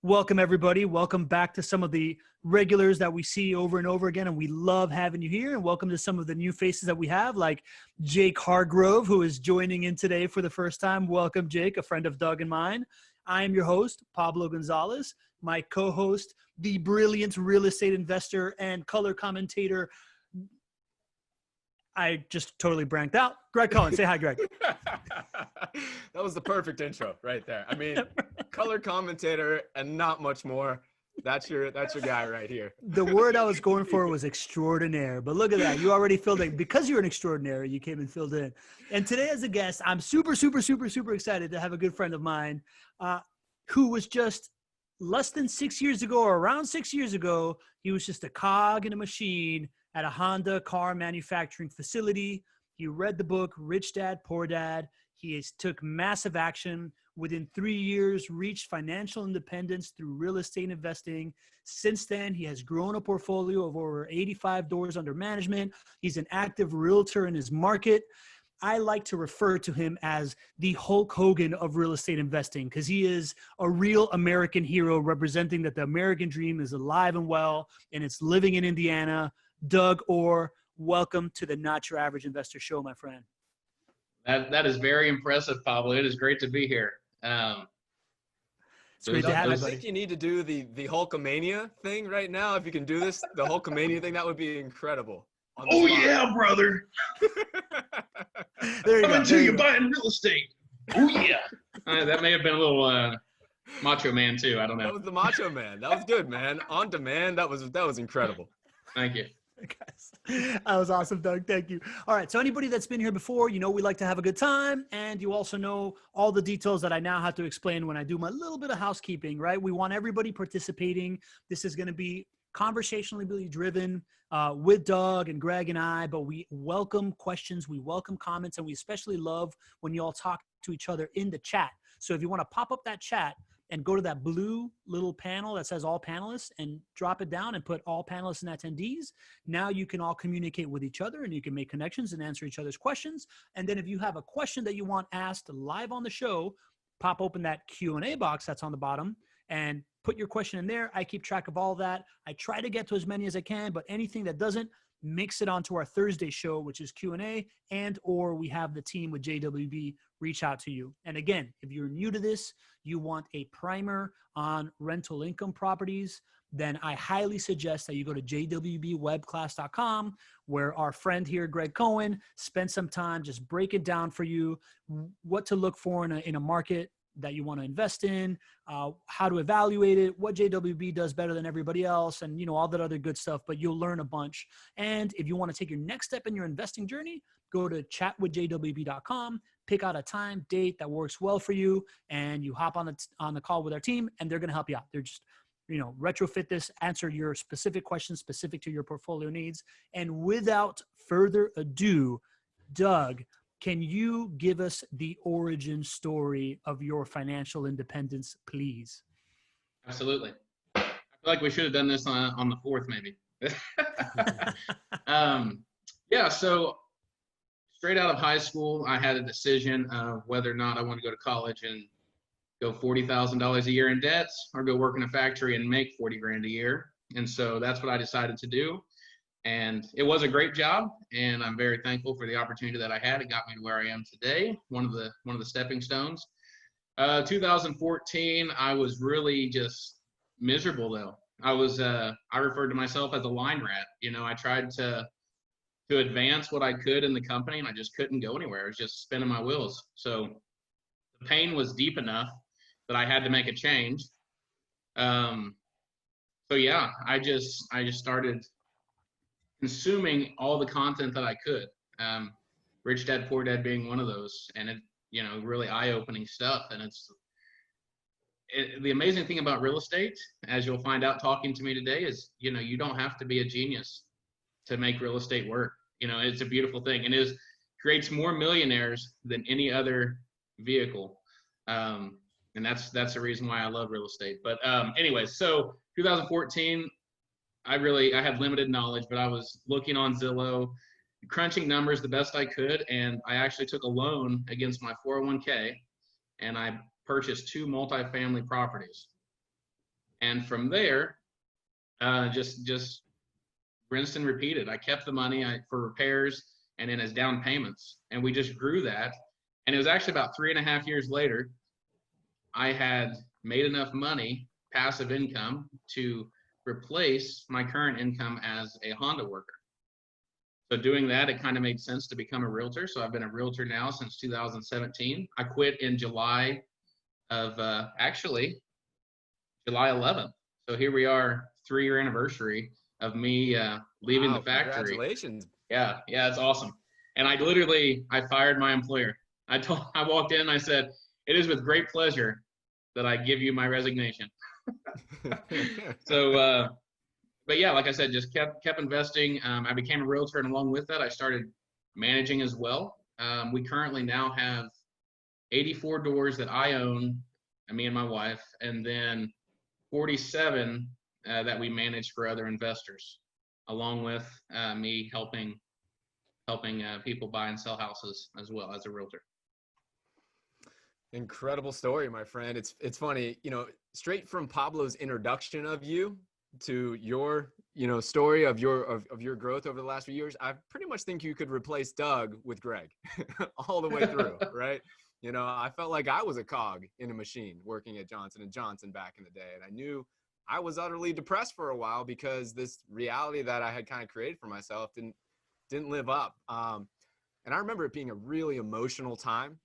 Welcome, everybody. Welcome back to some of the regulars that we see over and over again, and we love having you here. And welcome to some of the new faces that we have, like Jake Hargrove, who is joining in today for the first time. Welcome, Jake, a friend of Doug and mine. I am your host, Pablo Gonzalez. My co-host, the brilliant real estate investor and color commentator. I just totally branked out. Greg Cohen. Say hi, Greg. That was the perfect intro right there. I mean, color commentator and not much more. That's your guy right here. The word I was going for was extraordinaire, but look at that. You already filled it. Because you're an extraordinary, you came and filled in. And today as a guest, I'm super excited to have a good friend of mine who was just less than 6 years ago, or around 6 years ago, he was just a cog in a machine at a Honda car manufacturing facility. He read the book, Rich Dad, Poor Dad. He took massive action. Within 3 years, reached financial independence through real estate investing. Since then, he has grown a portfolio of over 85 doors under management. He's an active realtor in his market. I like to refer to him as the Hulk Hogan of real estate investing because he is a real American hero representing that the American dream is alive and well, and it's living in Indiana. Doug Orr, welcome to the Not Your Average Investor Show, my friend. That is very impressive, Pablo. It is great to be here. It's great to have you, buddy. I think you need to do the Hulkamania thing right now. If you can do this, the Hulkamania thing, that would be incredible. Oh yeah, brother. There you go. Coming to you buying real estate. Oh yeah. That may have been a little Macho Man too. I don't know. That was the Macho Man. That was good, man. On demand. That was incredible. Thank you. Guys, that was awesome, Doug. Thank you. All right. So anybody that's been here before, you know we like to have a good time. And you also know all the details that I now have to explain when I do my little bit of housekeeping, right? We want everybody participating. This is going to be conversationally really driven with Doug and Greg and I, but we welcome questions, we welcome comments, and we especially love when you all talk to each other in the chat. So if you want to pop up that chat and go to that blue little panel that says all panelists and drop it down and put all panelists and attendees, now you can all communicate with each other and you can make connections and answer each other's questions. And then if you have a question that you want asked live on the show, pop open that Q&A box that's on the bottom and put your question in there. I keep track of all that. I try to get to as many as I can, but anything that doesn't, makes it onto our Thursday show, which is Q&A, and or we have the team with Jwb reach out to you. And again, if you're new to this, you want a primer on rental income properties, then I highly suggest that you go to Jwbwebclass.com, where our friend here, Greg Cohen, spent some time just break it down for you, what to look for in a market that you want to invest in, how to evaluate it, what Jwb does better than everybody else, and, you know, all that other good stuff, but you'll learn a bunch. And if you want to take your next step in your investing journey, go to chatwithjwb.com, pick out a time, date that works well for you, and you hop on the call with our team, and they're going to help you out. They're just, you know, retrofit this, answer your specific questions specific to your portfolio needs. And without further ado, Doug, can you give us the origin story of your financial independence, please? Absolutely. I feel like we should have done this on the 4th, maybe. Yeah, so straight out of high school, I had a decision of whether or not I want to go to college and go $40,000 a year in debts or go work in a factory and make 40 grand a year. And so that's what I decided to do. And it was a great job, and I'm very thankful for the opportunity that I had. It got me to where I am today, one of the stepping stones. 2014, I was really just miserable though. I referred to myself as a line rat. You know, I tried to advance what I could in the company, and I just couldn't go anywhere. I was just spinning my wheels. So the pain was deep enough that I had to make a change. So yeah, I just started consuming all the content that I could. Rich Dad, Poor Dad being one of those, and it, you know, really eye-opening stuff. And the amazing thing about real estate, as you'll find out talking to me today, is, you know, you don't have to be a genius to make real estate work. You know, it's a beautiful thing, and creates more millionaires than any other vehicle. And that's the reason why I love real estate. But anyways, so 2014, I had limited knowledge, but I was looking on Zillow, crunching numbers the best I could, and I actually took a loan against my 401k, and I purchased 2 multifamily properties. And from there, just rinsed and repeated. I kept the money for repairs and then as down payments, and we just grew that. And it was actually about 3.5 years later, I had made enough money, passive income, to replace my current income as a Honda worker. So doing that, it kind of made sense to become a realtor. So I've been a realtor now since 2017. I quit in July of actually July 11th. So here we are, 3-year anniversary of me leaving the factory. Congratulations. Yeah, it's awesome. And I fired my employer. I walked in and I said, "It is with great pleasure that I give you my resignation." So, but yeah, like I said, just kept investing. I became a realtor, and along with that, I started managing as well. We currently now have 84 doors that I own, me and my wife, and then 47 that we manage for other investors, along with me helping people buy and sell houses as well as a realtor. Incredible story, my friend. It's funny, straight from Pablo's introduction of you to your, story of your growth over the last few years. I pretty much think you could replace Doug with Greg all the way through, right? I felt like I was a cog in a machine working at Johnson & Johnson back in the day. And I knew I was utterly depressed for a while because this reality that I had kind of created for myself didn't live up. And I remember it being a really emotional time.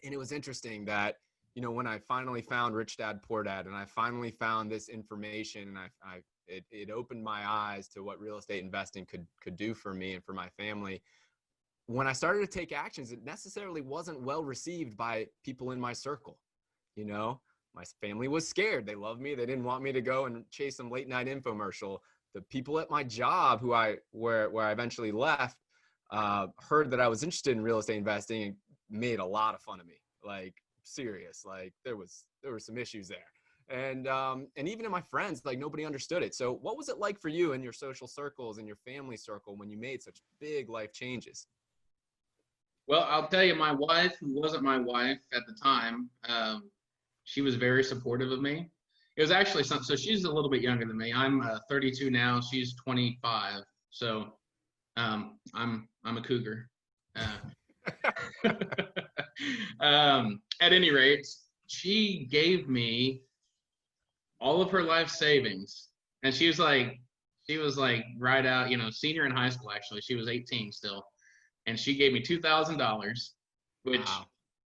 And it was interesting that, when I finally found Rich Dad Poor Dad and I finally found this information, and it opened my eyes to what real estate investing could do for me and for my family. When I started to take actions, it necessarily wasn't well received by people in my circle. My family was scared. They loved me. They didn't want me to go and chase some late night infomercial. The people at my job where I eventually left, heard that I was interested in real estate investing and made a lot of fun of me. Like, serious, like there were some issues there. And even in my friends, like, nobody understood it. So what was it like for you in your social circles and your family circle when you made such big life changes? Well, I'll tell you, my wife, who wasn't my wife at the time, she was very supportive of me. It was actually something. So she's a little bit younger than me. I'm 32 now. She's 25. So I'm a cougar. At any rate, she gave me all of her life savings, and she was like right out, senior in high school. Actually, she was 18 still, and she gave me $2,000, which Wow.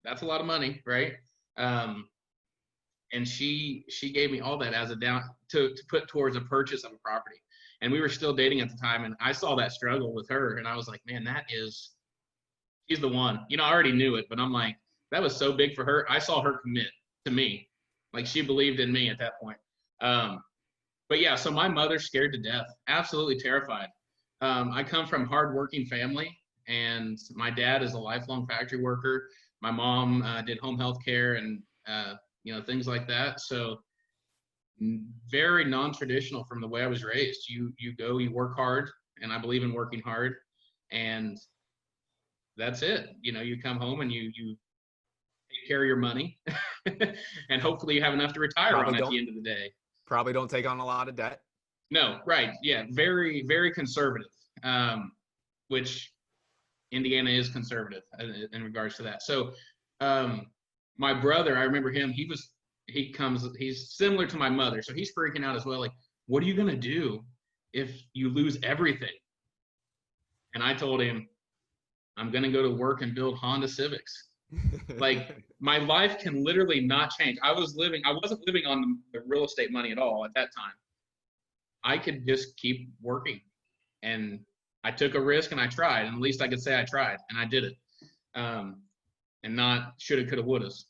That's a lot of money, right? And she gave me all that as a down to put towards a purchase of a property. And we were still dating at the time, and I saw that struggle with her, and I was like, man, she's the one. I already knew it, but I'm like, that was so big for her. I saw her commit to me. Like, she believed in me at that point. But yeah, so my mother's scared to death, absolutely terrified. I come from hardworking family, and my dad is a lifelong factory worker. My mom did home health care and, things like that. So very non-traditional from the way I was raised. You work hard, and I believe in working hard, and that's it. You come home and you take care of your money and hopefully you have enough to retire on at the end of the day. Probably don't take on a lot of debt. No, right. Yeah. Very, very conservative, which Indiana is conservative in regards to that. So my brother, I remember him, he's similar to my mother. So he's freaking out as well. Like, what are you going to do if you lose everything? And I told him, I'm going to go to work and build Honda Civics. Like, my life can literally not change. I wasn't living on the real estate money at all at that time. I could just keep working, and I took a risk and I tried, and at least I could say I tried, and I did it. And not shoulda, coulda, wouldas.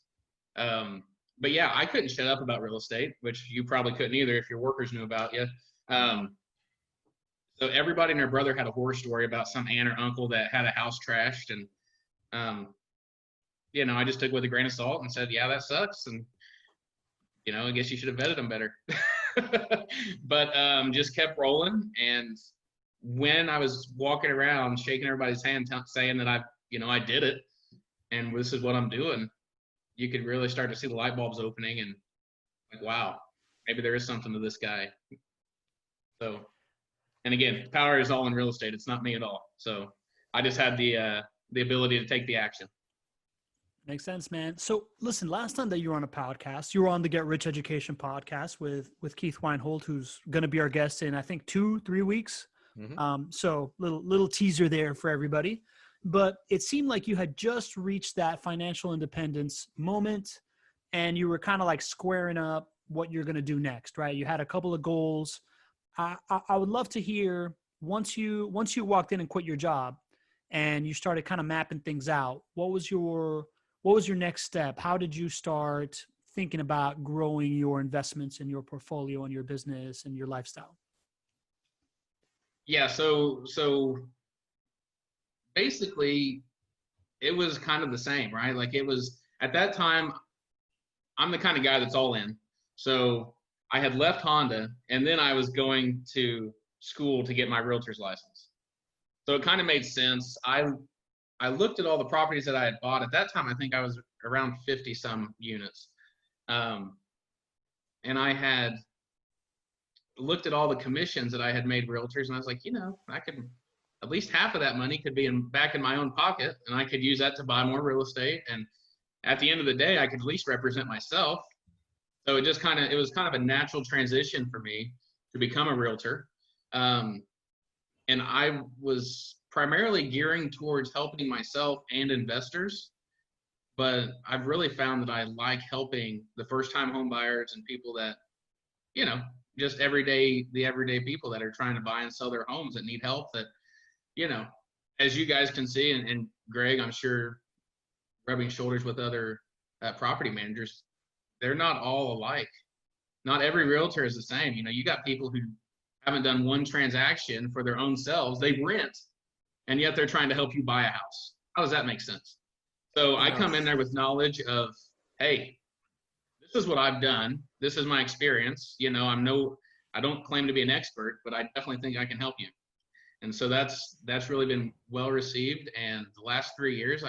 But yeah, I couldn't shut up about real estate, which you probably couldn't either if your workers knew about you. So everybody and their brother had a horror story about some aunt or uncle that had a house trashed. And, I just took it with a grain of salt and said, yeah, that sucks. And, I guess you should have vetted them better. But just kept rolling. And when I was walking around shaking everybody's hand, saying that I did it and this is what I'm doing, you could really start to see the light bulbs opening and like, wow, maybe there is something to this guy. So, and again, power is all in real estate. It's not me at all. So I just had the ability to take the action. Makes sense, man. So listen, last time that you were on a podcast, you were on the Get Rich Education podcast with Keith Weinhold, who's going to be our guest in, I think, 2-3 weeks. So little teaser there for everybody. But it seemed like you had just reached that financial independence moment, and you were kind of like squaring up what you're going to do next, right? You had a couple of goals. I would love to hear, once you walked in and quit your job and you started kind of mapping things out, what was your next step? How did you start thinking about growing your investments in your portfolio and your business and your lifestyle? Yeah. So basically it was kind of the same, right? Like it was at that time, I'm the kind of guy that's all in. So I had left Honda and then I was going to school to get my realtor's license. So it kind of made sense. I looked at all the properties that I had bought. At that time, I think I was around 50 some units. And I had looked at all the commissions that I had made realtors, and I was like, I could, at least half of that money could be back in my own pocket, and I could use that to buy more real estate. And at the end of the day, I could at least represent myself. So it was kind of a natural transition for me to become a realtor. And I was primarily gearing towards helping myself and investors, but I've really found that I like helping the first-time home buyers and people that, just the everyday people that are trying to buy and sell their homes that need help. That, as you guys can see, and Greg, I'm sure, rubbing shoulders with other property managers, they're not all alike. Not every realtor is the same. You got people who haven't done one transaction for their own selves. They rent, and yet they're trying to help you buy a house. How does that make sense? So I come in there with knowledge of, hey, this is what I've done. This is my experience. I don't claim to be an expert, but I definitely think I can help you. And so that's really been well received. And the last 3 years,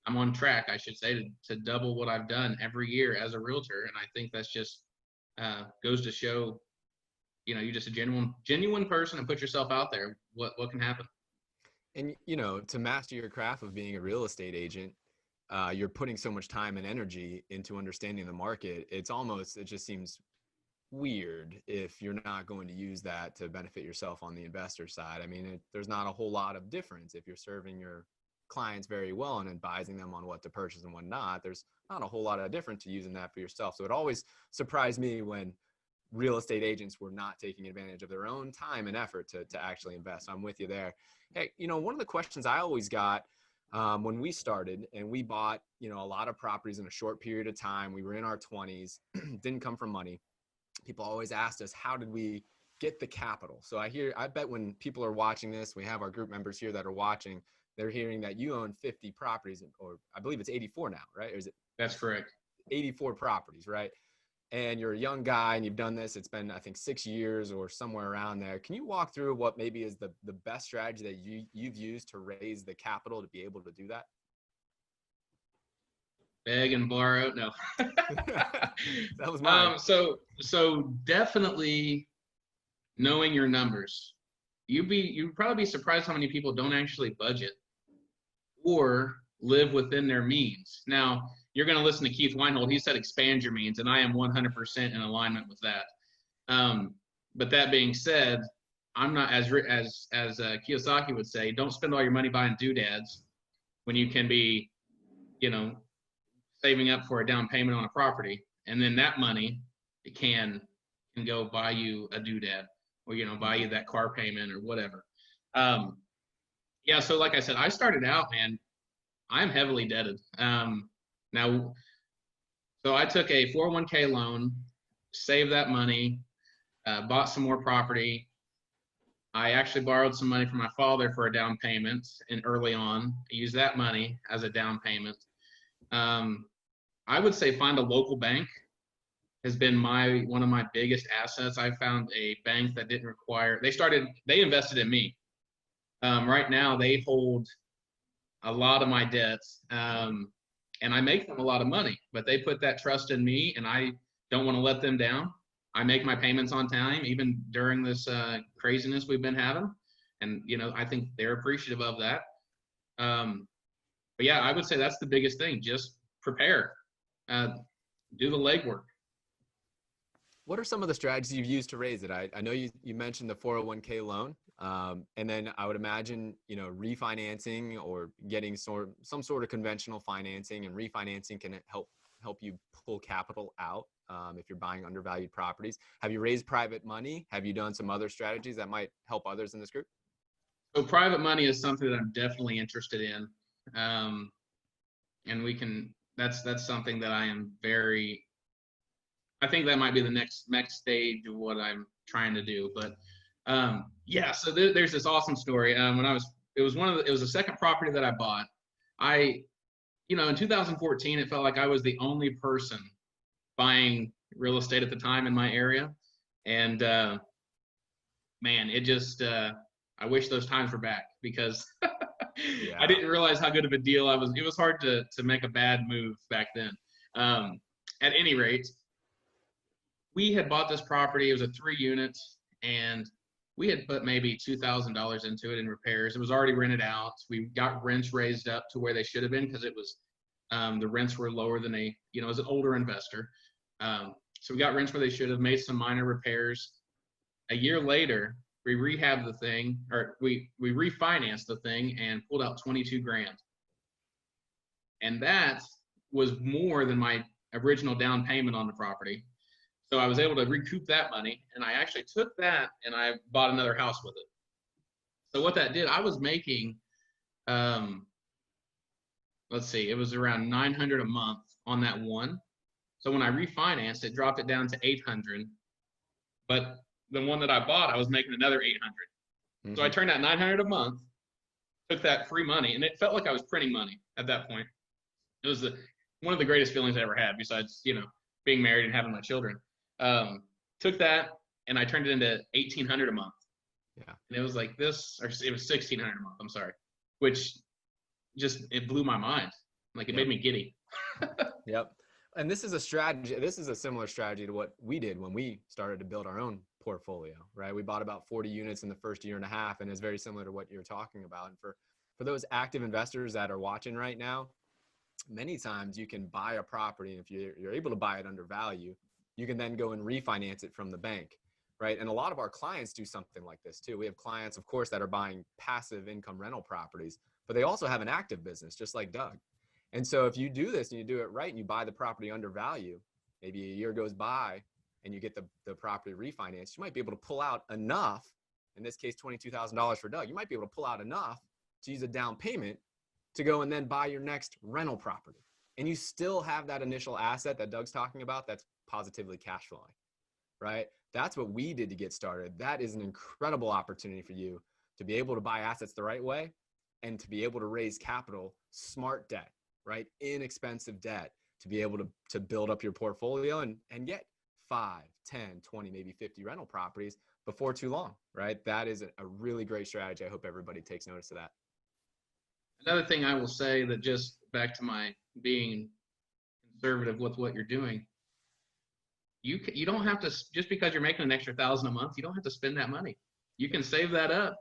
I'm on track, I should say, to double what I've done every year as a realtor. And I think that's just goes to show, you're just a genuine person, and put yourself out there. What can happen? And, to master your craft of being a real estate agent, you're putting so much time and energy into understanding the market. It just seems weird if you're not going to use that to benefit yourself on the investor side. I mean, there's not a whole lot of difference if you're serving your clients very well and advising them on what to purchase and what not. There's not a whole lot of difference to using that for yourself. So it always surprised me when real estate agents were not taking advantage of their own time and effort to actually invest. I'm with you there. Hey, one of the questions I always got when we started, and we bought, a lot of properties in a short period of time. We were in our 20s, didn't come from money. People always asked us, how did we get the capital? So I bet when people are watching this, we have our group members here that are watching, they're hearing that you own 50 properties, or I believe it's 84 now, right? Or is it? That's correct. 84 properties, right? And you're a young guy and you've done this. It's been, I think, 6 years or somewhere around there. Can you walk through what maybe is the best strategy that you've used to raise the capital to be able to do that? Beg and borrow? No. That was mine. So definitely knowing your numbers. You'd probably be surprised how many people don't actually budget or live within their means. Now, you're going to listen to Keith Weinhold. He said expand your means, and I am 100% in alignment with that. But that being said, I'm not, as Kiyosaki would say, don't spend all your money buying doodads when you can be, saving up for a down payment on a property, and then that money can go buy you a doodad, or buy you that car payment or whatever. So like I said, I started out, man, I'm heavily debted. So I took a 401k loan, saved that money, bought some more property. I actually borrowed some money from my father for a down payment, and early on, I used that money as a down payment. I would say find a local bank has been one of my biggest assets. I found a bank that didn't require, they invested in me. Right now they hold a lot of my debts, and I make them a lot of money, but they put that trust in me, and I don't want to let them down. I make my payments on time, even during this craziness we've been having. And, I think they're appreciative of that. But yeah, I would say that's the biggest thing. Just prepare, do the legwork. What are some of the strategies you've used to raise it? I know you mentioned the 401k loan, and then I would imagine, refinancing or getting some sort of conventional financing, and refinancing can help you pull capital out if you're buying undervalued properties. Have you raised private money? Have you done some other strategies that might help others in this group? So private money is something that I'm definitely interested in. And that's something that I think that might be the next stage of what I'm trying to do. But yeah, so there's this awesome story. It was the second property that I bought. In 2014, it felt like I was the only person buying real estate at the time in my area. And man, it just, I wish those times were back, because Yeah. I didn't realize how good of a deal it was hard to make a bad move back then. At any rate, we had bought this property. It was a 3-unit, and we had put maybe $2,000 into it in repairs. It was already rented out. We got rents raised up to where they should have been, because it was, the rents were lower than as an older investor. So we got rents where they should have, made some minor repairs. A year later, we rehabbed the thing, or we refinanced the thing and pulled out 22 grand. And that was more than my original down payment on the property. So I was able to recoup that money, and I actually took that and I bought another house with it. So what that did, I was making, let's see, it was around $900 a month on that one. So when I refinanced, it dropped it down to $800. But the one that I bought, I was making another $800. Mm-hmm. So I turned that $900 a month, took that free money, and it felt like I was printing money at that point. It was one of the greatest feelings I ever had, besides, being married and having my children. Took that and I turned it into $1,800 a month. Yeah. And it was like this, or it was $1,600 a month. I'm sorry, which it blew my mind. Like, it made me giddy. Yep. And this is a strategy. This is a similar strategy to what we did when we started to build our own portfolio, right? We bought about 40 units in the first year and a half, and it's very similar to what you're talking about. And for those active investors that are watching right now, many times you can buy a property, and if you're able to buy it under value, you can then go and refinance it from the bank, right? And a lot of our clients do something like this too. We have clients, of course, that are buying passive income rental properties, but they also have an active business, just like Doug. And so if you do this and you do it right and you buy the property under value, maybe a year goes by and you get the property refinanced, you might be able to pull out enough, in this case, $22,000 for Doug, you might be able to pull out enough to use a down payment to go and then buy your next rental property. And you still have that initial asset that Doug's talking about that's positively cash flowing, right? That's what we did to get started. That is an incredible opportunity for you to be able to buy assets the right way and to be able to raise capital, smart debt, right? Inexpensive debt, to be able to build up your portfolio and get 5, 10, 20, maybe 50 rental properties before too long, right? That is a really great strategy. I hope everybody takes notice of that. Another thing I will say, that just back to my being conservative with what you're doing, you don't have to, just because you're making an extra $1,000 a month, you don't have to spend that money. You can save that up,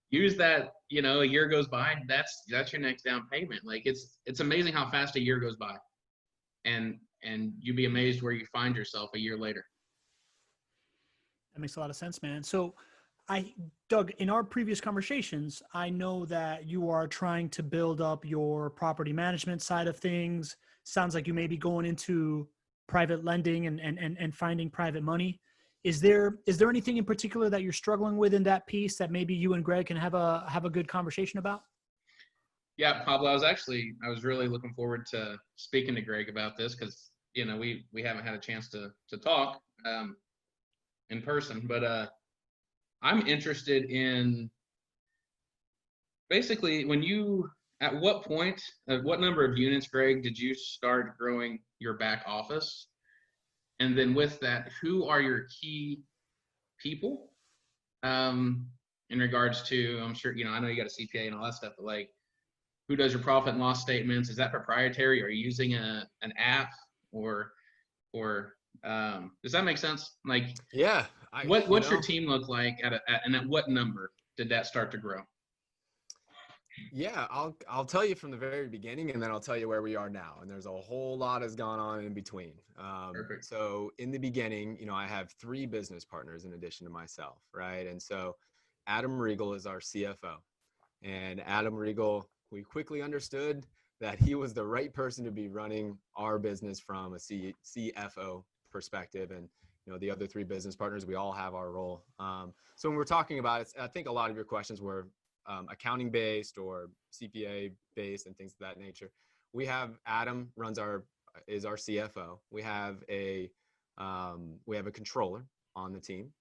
use that, a year goes by, and that's your next down payment. Like, it's amazing how fast a year goes by, and you'd be amazed where you find yourself a year later. That makes a lot of sense, man. So Doug, in our previous conversations, I know that you are trying to build up your property management side of things. Sounds like you may be going into private lending and finding private money. Is there anything in particular that you're struggling with in that piece that maybe you and Greg can have a good conversation about? Yeah, Pablo, I was really looking forward to speaking to Greg about this, because, we haven't had a chance to talk in person, but I'm interested in, basically, at what number of units, Greg, did you start growing your back office? And then with that, who are your key people? In regards to, I'm sure, I know you got a CPA and all that stuff, but like, who does your profit and loss statements? Is that proprietary? Are you using an app, or Does that make sense? Like, Yeah. what's your team look like and at what number did that start to grow? Yeah, I'll tell you from the very beginning, and then I'll tell you where we are now. And there's a whole lot has gone on in between. Perfect. So in the beginning, I have 3 business partners in addition to myself, right? And so Adam Regal is our CFO, and Adam Regal, we quickly understood that he was the right person to be running our business from a CFO perspective. And the other 3 business partners, we all have our role. So when we're talking about it, I think a lot of your questions were accounting based or CPA based and things of that nature. We have Adam is our CFO. We have a controller on the team.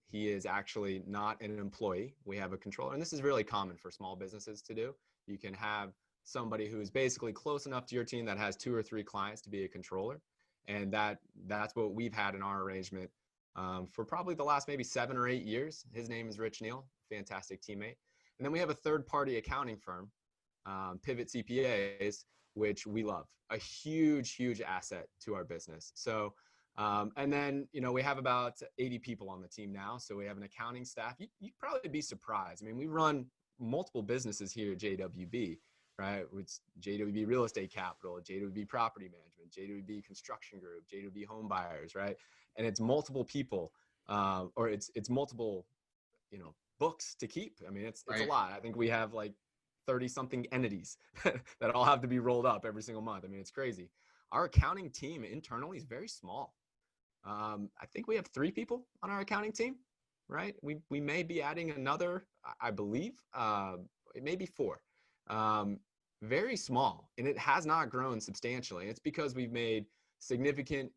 He is actually not an employee. We have a controller, and this is really common for small businesses to do. You can have somebody who is basically close enough to your team that has 2 or 3 clients to be a controller, and that's what we've had in our arrangement for probably the last maybe 7 or 8 years. His name is Rich Neal, fantastic teammate. And then we have a third-party accounting firm, Pivot CPAs, which we love. A huge, huge asset to our business. So, and then, we have about 80 people on the team now. So we have an accounting staff. You'd probably be surprised. I mean, we run multiple businesses here at JWB, right? It's JWB Real Estate Capital, JWB Property Management, JWB Construction Group, JWB Home Buyers, right? And it's multiple people, or it's multiple, books to keep. I mean, it's a lot. I think we have like 30 something entities that all have to be rolled up every single month. I mean, it's crazy. Our accounting team internally is very small. I think we have 3 people on our accounting team, right? We may be adding another, I believe, it may be 4. Very small, and it has not grown substantially. It's because we've made significant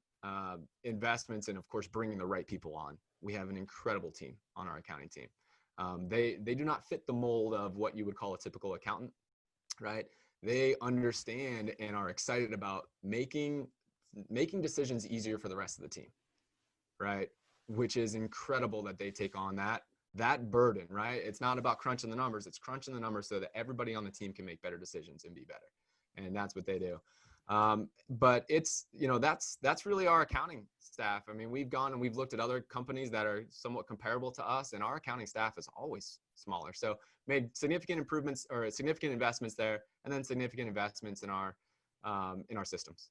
investments in, of course, bringing the right people on. We have an incredible team on our accounting team. They do not fit the mold of what you would call a typical accountant, right? They understand and are excited about making decisions easier for the rest of the team, right? Which is incredible that they take on that burden, right? It's not about crunching the numbers. It's crunching the numbers so that everybody on the team can make better decisions and be better. And that's what they do. But it's, that's really our accounting staff. I mean, we've gone and we've looked at other companies that are somewhat comparable to us, and our accounting staff is always smaller. So made significant improvements or significant investments there, and then significant investments in our systems.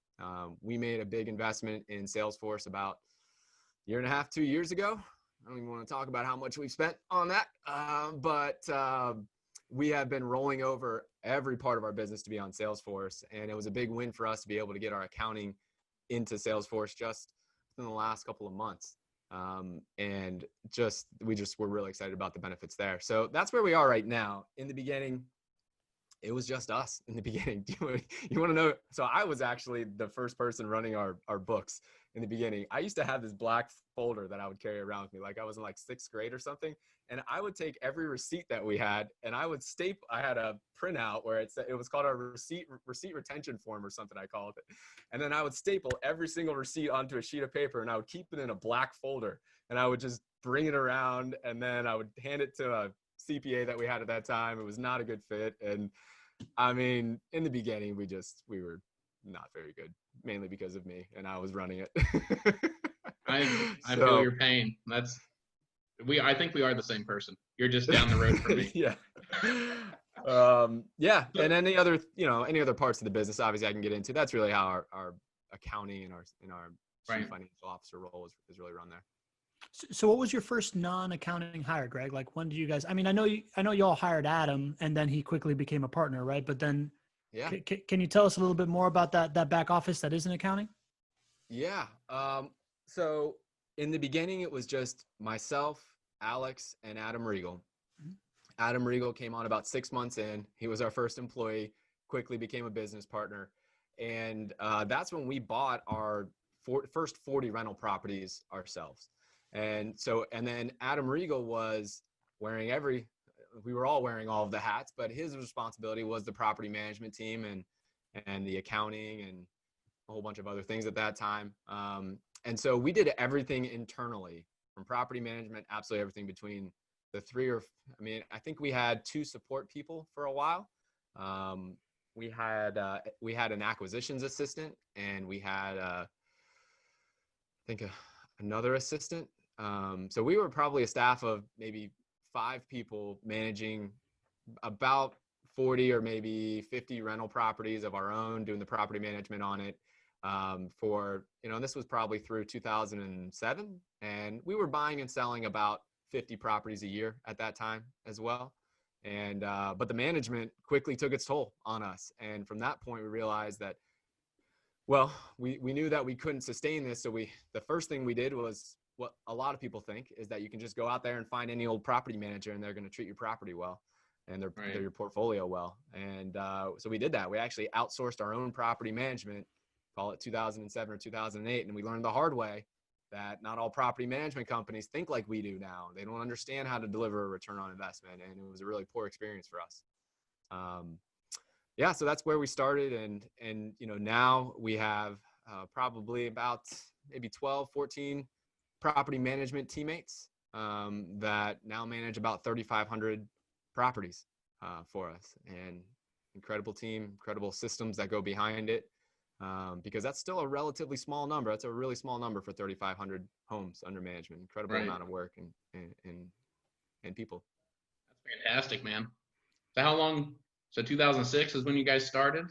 We made a big investment in Salesforce about 1.5 years, 2 years ago. I don't even want to talk about how much we've spent on that. But we have been rolling over every part of our business to be on Salesforce. And it was a big win for us to be able to get our accounting into Salesforce just in the last couple of months. And we're really excited about the benefits there. So that's where we are right now. In the beginning, it was just us in the beginning. You want to know? So I was actually the first person running our books in the beginning. I used to have this black folder that I would carry around with me, like I was in like 6th grade or something. And I would take every receipt that we had, and I would staple. I had a printout where it was called our receipt retention form or something, I called it. And then I would staple every single receipt onto a sheet of paper, and I would keep it in a black folder, and I would just bring it around, and then I would hand it to a CPA that we had at that time. It was not a good fit. And I mean, in the beginning, we were not very good, mainly because of me, and I was running it. I feel your pain. I think we are the same person. You're just down the road from me. Yeah. Yeah. And any other parts of the business, obviously I can get into. That's really how our accounting and our chief financial officer role is really run there. So what was your first non-accounting hire, Greg? Like, when did you guys, I mean, I know you all hired Adam, and then he quickly became a partner, right? But then yeah. Can you tell us a little bit more about that back office that isn't accounting? Yeah. So in the beginning, it was just myself, Alex, and Adam Regal. Mm-hmm. Adam Regal came on about 6 months in. He was our first employee, quickly became a business partner. And that's when we bought our first 40 rental properties ourselves. And then Adam Regal was we were all wearing all of the hats, but his responsibility was the property management team and the accounting and a whole bunch of other things at that time. And so we did everything internally, from property management, absolutely everything between the 3 I think we had 2 support people for a while. We had an acquisitions assistant, and we had think another assistant. So we were probably a staff of maybe 5 people managing about 40 or maybe 50 rental properties of our own, doing the property management on it. For, and this was probably through 2007, and we were buying and selling about 50 properties a year at that time as well. And, but the management quickly took its toll on us. And from that point, we realized that, well, we knew that we couldn't sustain this. So the first thing we did was what a lot of people think is that you can just go out there and find any old property manager and they're going to treat your property well and your portfolio well. And so we did that. We actually outsourced our own property management, call it 2007 or 2008. And we learned the hard way that not all property management companies think like we do now. They don't understand how to deliver a return on investment. And it was a really poor experience for us. So that's where we started. And now we have probably about maybe 12, 14 property management teammates that now manage about 3,500 properties for us. And incredible team, incredible systems that go behind it. Because that's still a relatively small number. That's a really small number for 3,500 homes under management. Incredible amount of work and people. That's fantastic, man. So how long? So 2006 is when you guys started?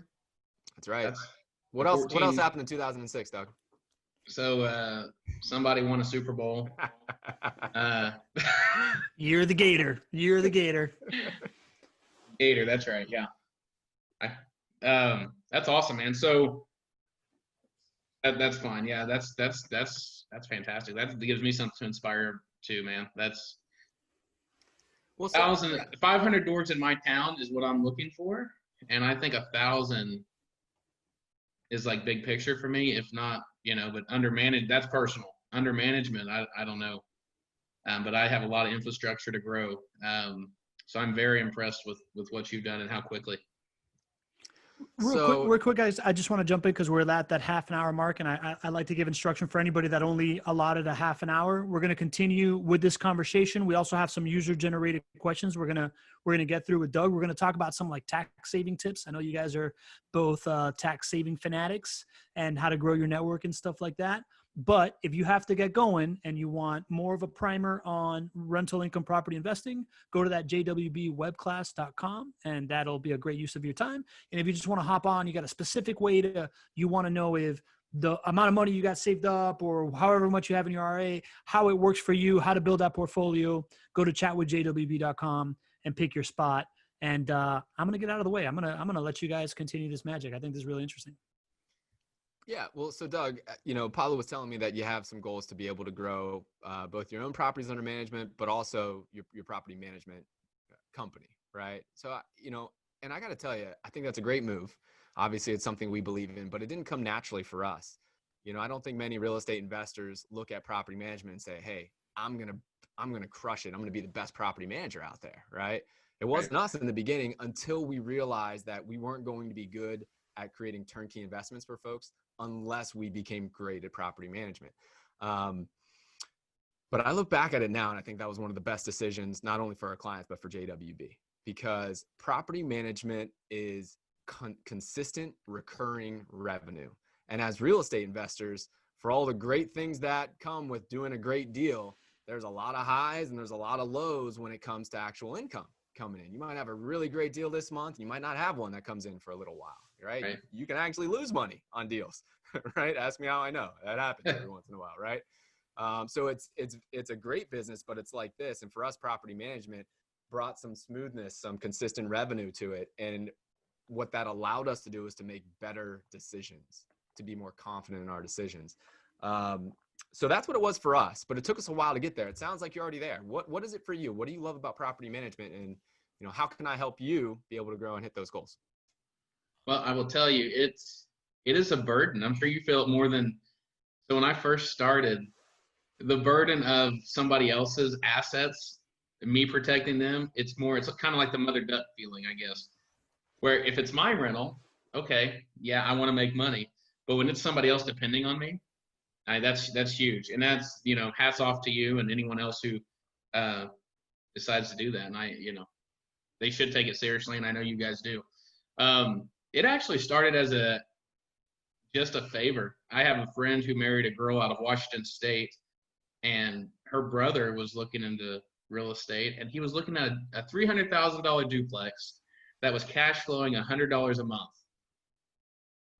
That's right. What else happened in 2006, Doug? So somebody won a Super Bowl. You're the Gator. Gator, that's right. Yeah. That's awesome, man. So that's fine. Yeah, that's fantastic. That gives me something to inspire too, man. That's 500 doors in my town is what I'm looking for, and I think 1,000 is like big picture for me. If not, but that's personal. Under management, I don't know, but I have a lot of infrastructure to grow. So I'm very impressed with what you've done and how quickly. Real quick, guys. I just want to jump in because we're at that half an hour mark, and I like to give instruction for anybody that only allotted a half an hour. We're going to continue with this conversation. We also have some user-generated questions we're gonna get through with Doug. We're going to talk about some like tax saving tips. I know you guys are both tax saving fanatics and how to grow your network and stuff like that. But if you have to get going and you want more of a primer on rental income property investing, go to that Jwbwebclass.com, and that'll be a great use of your time. And if you just want to hop on, you got a specific way you want to know if the amount of money you got saved up or however much you have in your RA, how it works for you, how to build that portfolio, go to chatwithjwb.com and pick your spot. And I'm going to get out of the way. I'm going to let you guys continue this magic. I think this is really interesting. Yeah. Well, so Doug, Paulo was telling me that you have some goals to be able to grow both your own properties under management, but also your property management company, right? So, and I got to tell you, I think that's a great move. Obviously, it's something we believe in, but it didn't come naturally for us. I don't think many real estate investors look at property management and say, hey, I'm going to crush it. I'm going to be the best property manager out there, right? It wasn't us in the beginning until we realized that we weren't going to be good at creating turnkey investments for folks unless we became great at property management. But I look back at it now and I think that was one of the best decisions, not only for our clients, but for JWB, because property management is consistent recurring revenue. And as real estate investors, for all the great things that come with doing a great deal, there's a lot of highs and there's a lot of lows when it comes to actual income coming in. You might have a really great deal this month. You might not have one that comes in for a little while, right? You can actually lose money on deals, right? Ask me how I know. That happens every once in a while, right? So it's a great business, but it's like this. And for us, property management brought some smoothness, some consistent revenue to it. And what that allowed us to do is to make better decisions, to be more confident in our decisions. So that's what it was for us, but it took us a while to get there. It sounds like you're already there. What is it for you? What do you love about property management? And, how can I help you be able to grow and hit those goals? Well, I will tell you, it is a burden. I'm sure you feel it more than, so when I first started, the burden of somebody else's assets, me protecting them, it's kind of like the mother duck feeling, I guess, where if it's my rental, okay, yeah, I want to make money. But when it's somebody else depending on me, that's huge. And that's, hats off to you and anyone else who decides to do that. And they should take it seriously. And I know you guys do. It actually started as just a favor. I have a friend who married a girl out of Washington State, and her brother was looking into real estate, and he was looking at a $300,000 duplex that was cash flowing $100 a month.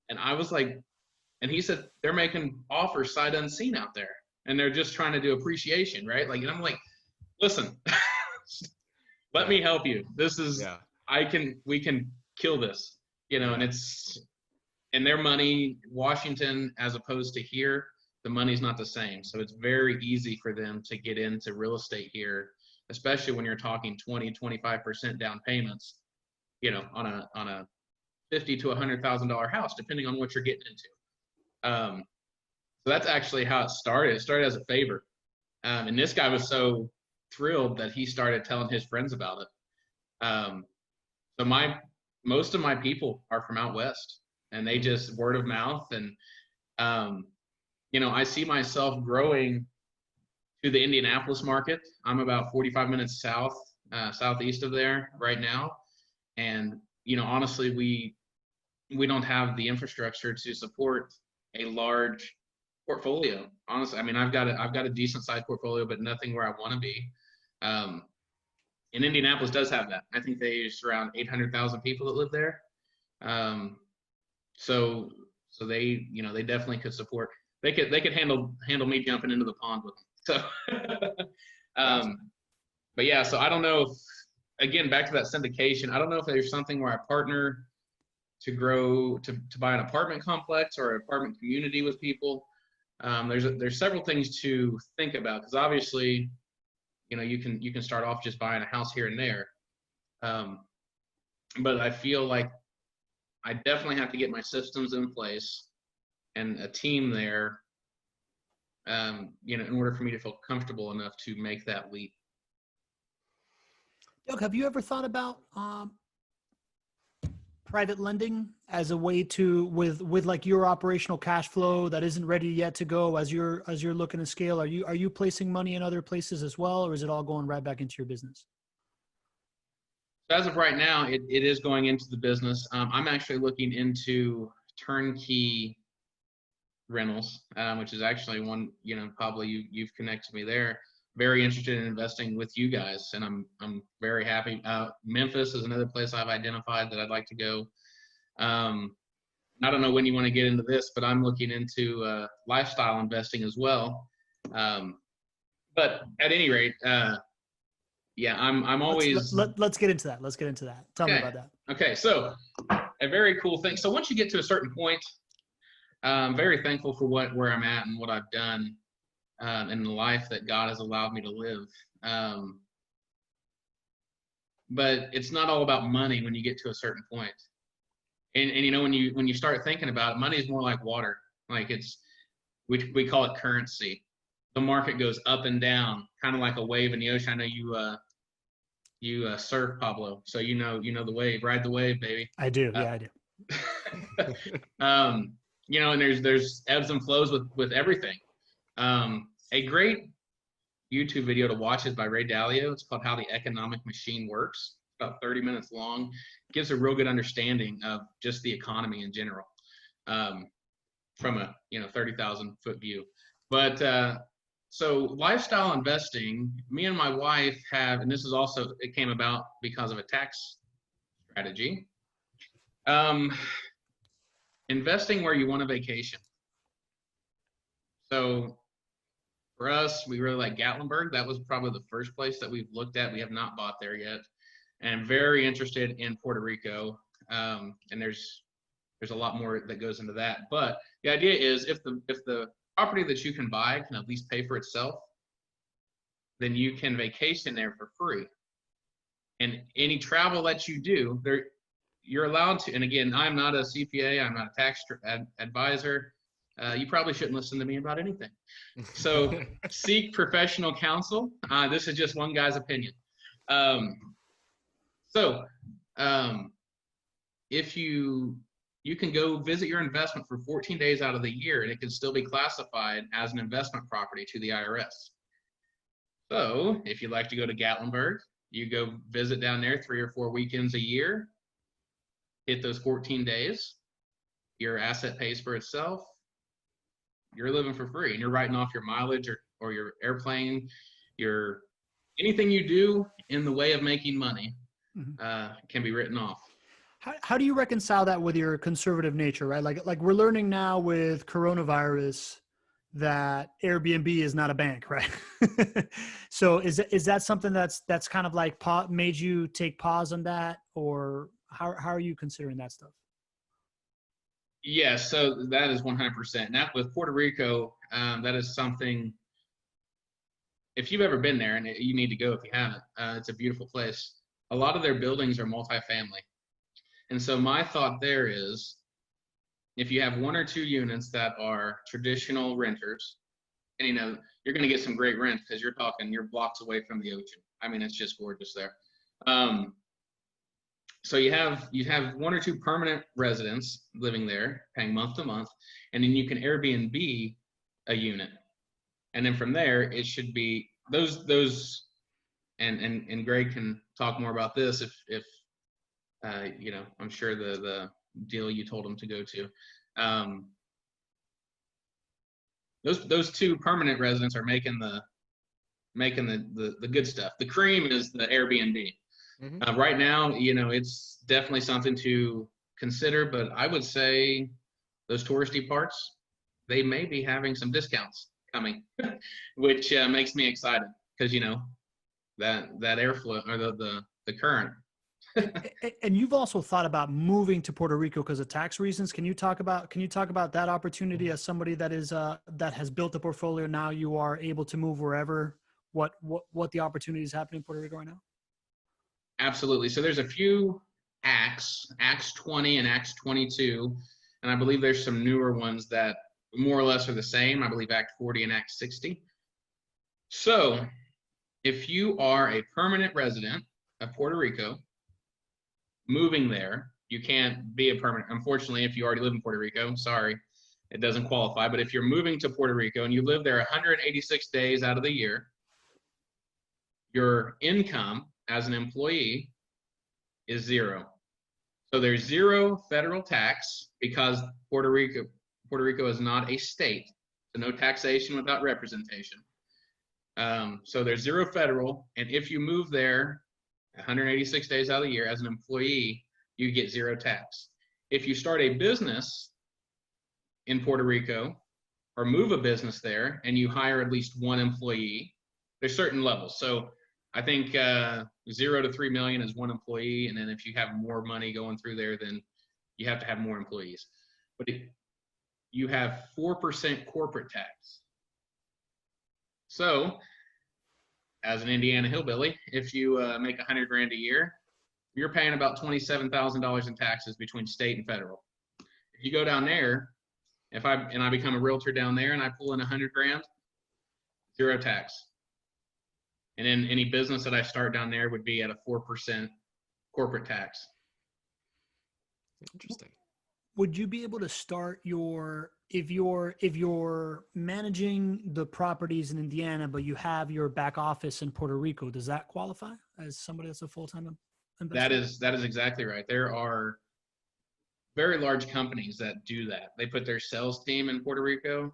And I was like, and he said they're making offers sight unseen out there, and they're just trying to do appreciation, right? Like, and I'm like, listen, let me help you. This is, we can kill this, you know, and it's, and their money, Washington, as opposed to here, the money's not the same. So it's very easy for them to get into real estate here, especially when you're talking 20, 25% down payments, you know, on a $50,000 to $100,000 house, depending on what you're getting into. So that's actually how it started. It started as a favor. And this guy was so thrilled that he started telling his friends about it. So most of my people are from out west, and they just word of mouth. And, you know, I see myself growing to the Indianapolis market. I'm about 45 minutes southeast of there right now. And, you know, honestly, we don't have the infrastructure to support a large portfolio. Honestly, I mean, I've got a decent sized portfolio, but nothing where I want to be. And Indianapolis does have that. I think there's around 800,000 people that live there. So they, you know, they definitely could support. They could handle me jumping into the pond with them. So, but yeah, so I don't know if, again, back to that syndication, I don't know if there's something where I partner to grow, to buy an apartment complex or an apartment community with people. There's several things to think about, because obviously, you know, you can start off just buying a house here and there. But I feel like I definitely have to get my systems in place and a team there, you know, in order for me to feel comfortable enough to make that leap. Doug, have you ever thought about private lending as a way to, with like your operational cash flow that isn't ready yet to go as you're looking to scale? Are you placing money in other places as well, or is it all going right back into your business? As of right now, it is going into the business. I'm actually looking into turnkey rentals, which is actually one, you know, Pablo, you've connected me there. Very interested in investing with you guys, and I'm very happy. Memphis is another place I've identified that I'd like to go. I don't know when you want to get into this, but I'm looking into lifestyle investing as well. But at any rate, yeah, I'm always. Let's get into that. Let's get into that. Tell me about that. Okay, so a very cool thing. So once you get to a certain point, I'm very thankful for where I'm at and what I've done. In the life that God has allowed me to live. But it's not all about money when you get to a certain point. And you know, when you start thinking about it, money is more like water. Like we call it currency. The market goes up and down, kind of like a wave in the ocean. I know you surf, Pablo, so you know the wave. Ride the wave, baby. I do. Yeah, I do. You know, and there's ebbs and flows with everything. A great YouTube video to watch is by Ray Dalio. It's called How the Economic Machine Works. It's about 30 minutes long. It gives a real good understanding of just the economy in general, from a 30,000 foot view. But so lifestyle investing, me and my wife have, and this is also, it came about because of a tax strategy. Investing where you want a vacation. So for us, we really like Gatlinburg. That was probably the first place that we've looked at. We have not bought there yet, and I'm very interested in Puerto Rico. And there's a lot more that goes into that. But the idea is, if the property that you can buy can at least pay for itself, then you can vacation there for free. And any travel that you do, you're allowed to. And again, I'm not a CPA. I'm not a tax advisor. You probably shouldn't listen to me about anything. So seek professional counsel. This is just one guy's opinion. If you can go visit your investment for 14 days out of the year, and it can still be classified as an investment property to the IRS. So if you like to go to Gatlinburg, you go visit down there 3 or 4 weekends a year, hit those 14 days. your asset pays for itself, you're living for free and you're writing off your mileage or your airplane, your anything you do in the way of making money can be written off. How do you reconcile that with your conservative nature, right? Like we're learning now with coronavirus that Airbnb is not a bank, right? So is that something that's kind of like made you take pause on that, or how are you considering that stuff? Yeah, so that is 100%. Now with Puerto Rico, that is something, if you've ever been there, and you need to go if you haven't, it's a beautiful place. A lot of their buildings are multifamily. And so my thought there is, if you have 1 or 2 units that are traditional renters, and you're going to get some great rent because you're blocks away from the ocean. I mean, it's just gorgeous there. So you have 1 or 2 permanent residents living there, paying month to month, and then you can Airbnb a unit, and then from there it should be those. And Greg can talk more about this if I'm sure the deal you told him to go to. Those 2 permanent residents are making the good stuff. The cream is the Airbnb. Mm-hmm. Right now, it's definitely something to consider, but I would say those touristy parts, they may be having some discounts coming, which makes me excited because that airflow or the current. And you've also thought about moving to Puerto Rico because of tax reasons. Can you talk about that opportunity as somebody that is that has built a portfolio now? You are able to move wherever. What the opportunity is happening in Puerto Rico right now? Absolutely. So there's a few acts 20 and acts 22, and I believe there's some newer ones that more or less are the same. I believe Act 40 and Act 60. So if you are a permanent resident of Puerto Rico, moving there, you can't be a permanent. Unfortunately, if you already live in Puerto Rico, sorry, it doesn't qualify. But if you're moving to Puerto Rico and you live there 186 days out of the year, your income as an employee is 0. So there's 0 federal tax because Puerto Rico is not a state. So no taxation without representation. So there's 0 federal, and if you move there 186 days out of the year as an employee, you get 0 tax. If you start a business in Puerto Rico or move a business there and you hire at least 1 employee, there's certain levels. So I think 0 to 3 million is 1 employee, and then if you have more money going through there, then you have to have more employees. But if you have 4% corporate tax. So as an Indiana hillbilly, if you make $100,000 a year, you're paying about $27,000 in taxes between state and federal. If you go down there, I become a realtor down there and I pull in $100,000, 0 tax. And then any business that I start down there would be at a 4% corporate tax. Interesting. Would you be able to start if you're managing the properties in Indiana, but you have your back office in Puerto Rico, does that qualify as somebody that's a full-time investor? That is exactly right. There are very large companies that do that. They put their sales team in Puerto Rico.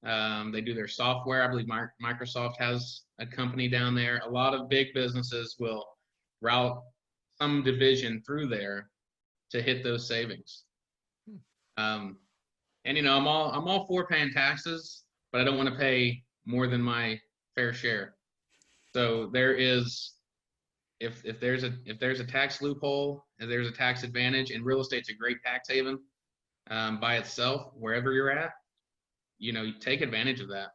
They do their software. I believe Microsoft has a company down there. A lot of big businesses will route some division through there to hit those savings. And I'm all for paying taxes, but I don't want to pay more than my fair share. So there is, if there's a tax loophole, if there's a tax advantage, and real estate's a great tax haven by itself, wherever you're at, you take advantage of that.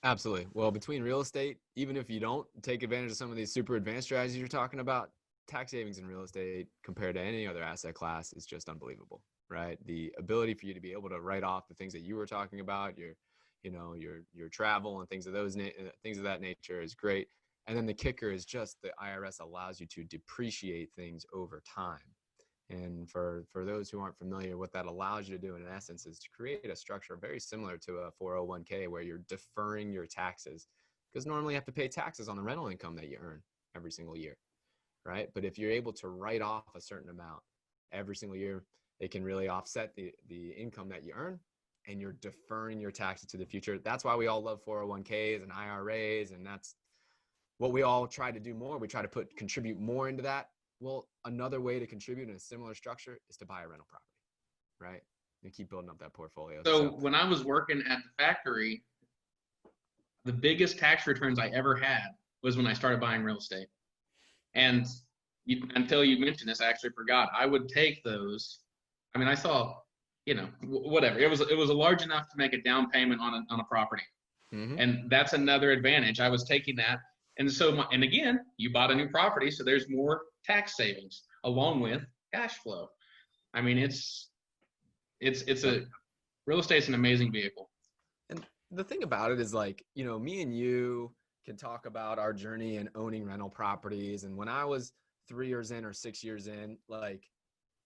Absolutely. Well, between real estate, even if you don't take advantage of some of these super advanced strategies you're talking about, tax savings in real estate compared to any other asset class is just unbelievable, right? The ability for you to be able to write off the things that you were talking about, your travel and things of that nature is great. And then the kicker is just the IRS allows you to depreciate things over time. And for those who aren't familiar, what that allows you to do in essence is to create a structure very similar to a 401k where you're deferring your taxes, because normally you have to pay taxes on the rental income that you earn every single year, right? But if you're able to write off a certain amount every single year. It can really offset the income that you earn, and you're deferring your taxes to the future. That's why we all love 401ks and IRAs, and that's what we all try to do more. We try to contribute more into that. Well, another way to contribute in a similar structure is to buy a rental property, right? And keep building up that portfolio. So when I was working at the factory, the biggest tax returns I ever had was when I started buying real estate. And until you mentioned this, I actually forgot. I would take those. I mean, I saw, whatever. It was large enough to make a down payment on a property. Mm-hmm. And that's another advantage. I was taking that. And so, and again, you bought a new property, so there's more tax savings along with cash flow. I mean, it's real estate's an amazing vehicle. And the thing about it is, like, me and you can talk about our journey in owning rental properties. And when I was 3 years in or 6 years in, like,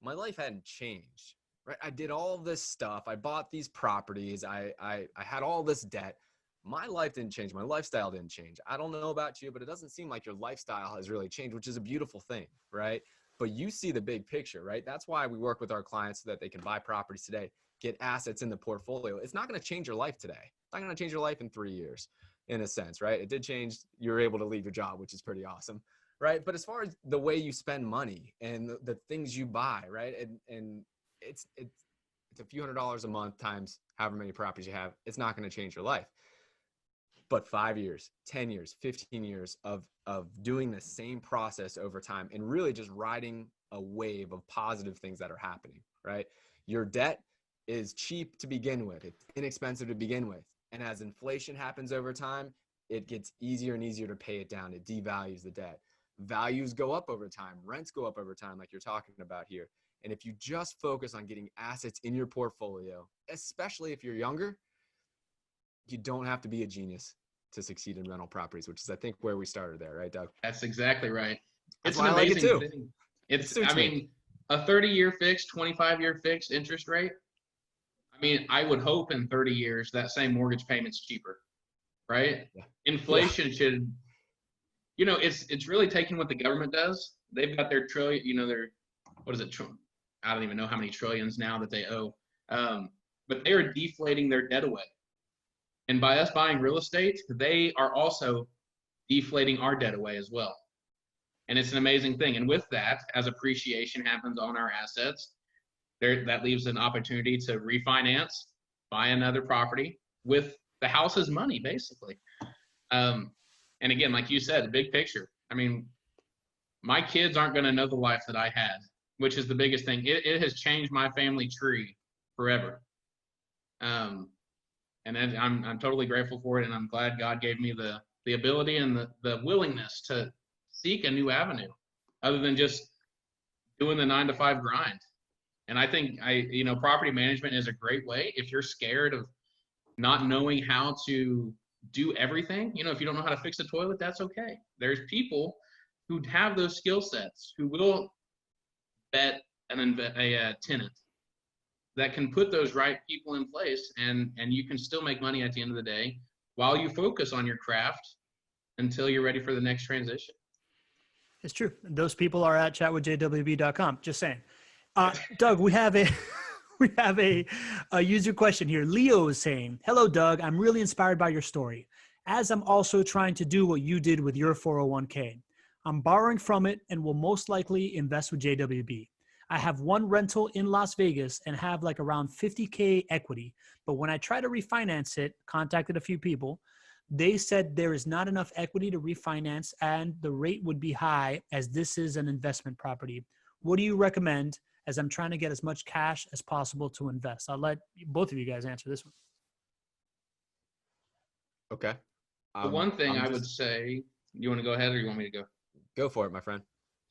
my life hadn't changed, right? I did all this stuff. I bought these properties. I had all this debt. My life didn't change. My lifestyle didn't change. I don't know about you, but it doesn't seem like your lifestyle has really changed, which is a beautiful thing, right? But you see the big picture, right? That's why we work with our clients so that they can buy properties today, get assets in the portfolio. It's not going to change your life today. It's not going to change your life in 3 years, in a sense, right? It did change. You were able to leave your job, which is pretty awesome, right? But as far as the way you spend money and the things you buy, right? And it's a few $100s a month times however many properties you have. It's not going to change your life. But 5 years, 10 years, 15 years of doing the same process over time and really just riding a wave of positive things that are happening, right? Your debt is cheap to begin with. It's inexpensive to begin with. And as inflation happens over time, it gets easier and easier to pay it down. It devalues the debt. Values go up over time. Rents go up over time, like you're talking about here. And if you just focus on getting assets in your portfolio, especially if you're younger, you don't have to be a genius to succeed in rental properties, which is, I think, where we started there, right, Doug? That's exactly right. That's It's an why I like it amazing too. thing. It mean, a 30-year fixed, 25-year fixed interest rate. I mean, I would hope in 30 years that same mortgage payment's cheaper, right? Yeah. Inflation should, it's really taking what the government does. They've got their trillion, what is it? I don't even know how many trillions now that they owe. But they are deflating their debt away. And by us buying real estate, they are also deflating our debt away as well. And it's an amazing thing. And with that, as appreciation happens on our assets, that leaves an opportunity to refinance, buy another property with the house's money, basically. And again, like you said, the big picture. I mean, my kids aren't going to know the life that I had, which is the biggest thing. It has changed my family tree forever. And I'm totally grateful for it, and I'm glad God gave me the ability and the willingness to seek a new avenue other than just doing the 9-to-5 grind. And I think property management is a great way if you're scared of not knowing how to do everything. If you don't know how to fix a toilet, that's okay. There's people who have those skill sets who will vet a tenant that can put those right people in place, and you can still make money at the end of the day while you focus on your craft until you're ready for the next transition. It's true. Those people are at chatwithjwb.com. Just saying. Doug, we have a user question here. Leo is saying, "Hello, Doug. I'm really inspired by your story, as I'm also trying to do what you did with your 401k. I'm borrowing from it and will most likely invest with JWB. I have one rental in Las Vegas and have like around 50K equity. But when I try to refinance it, contacted a few people, they said there is not enough equity to refinance and the rate would be high as this is an investment property. What do you recommend as I'm trying to get as much cash as possible to invest?" I'll let both of you guys answer this one. Okay. The one thing I would say, you want to go ahead or you want me to go? Go for it, my friend.